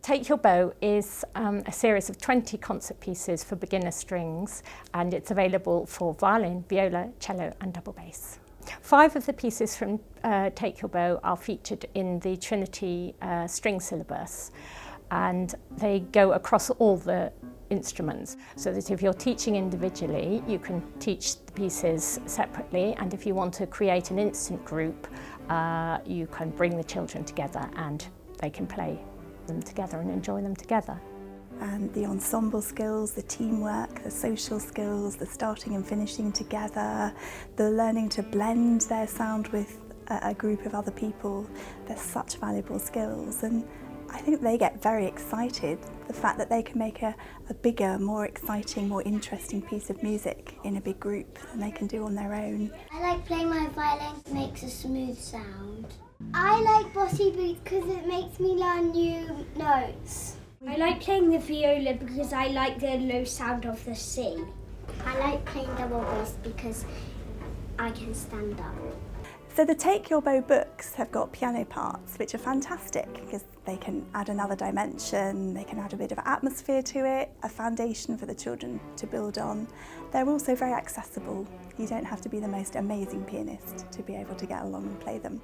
Take Your Bow is a series of 20 concert pieces for beginner strings, and it's available for violin, viola, cello and double bass. 5 of the pieces from Take Your Bow are featured in the Trinity Strings Syllabus, and they go across all the instruments, so that if you're teaching individually, you can teach the pieces separately, and if you want to create an instant group, you can bring the children together and they can play them together and enjoy them together. And the ensemble skills, the teamwork, the social skills, the starting and finishing together, the learning to blend their sound with a group of other people, they're such valuable skills, and I think they get very excited, the fact that they can make a bigger, more exciting, more interesting piece of music in a big group than they can do on their own. I like playing my violin, it makes a smooth sound. I like bossy boots because it makes me learn new notes. I like playing the viola because I like the low sound of the C. I like playing double bass because I can stand up. So the Take Your Bow books have got piano parts, which are fantastic because they can add another dimension, they can add a bit of atmosphere to it, a foundation for the children to build on. They're also very accessible. You don't have to be the most amazing pianist to be able to get along and play them.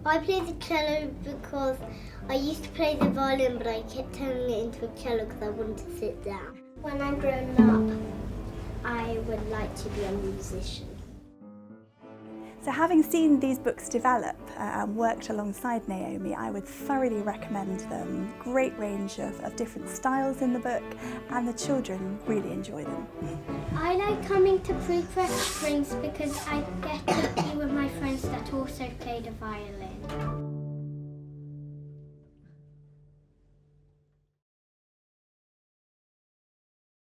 I play the cello because I used to play the violin, but I kept turning it into a cello because I wanted to sit down. When I'm grown up, I would like to be a musician. So having seen these books develop and worked alongside Naomi, I would thoroughly recommend them. Great range of different styles in the book, and the children really enjoy them. I like coming to Trinity Strings because I get to be with my friends that also play the violin.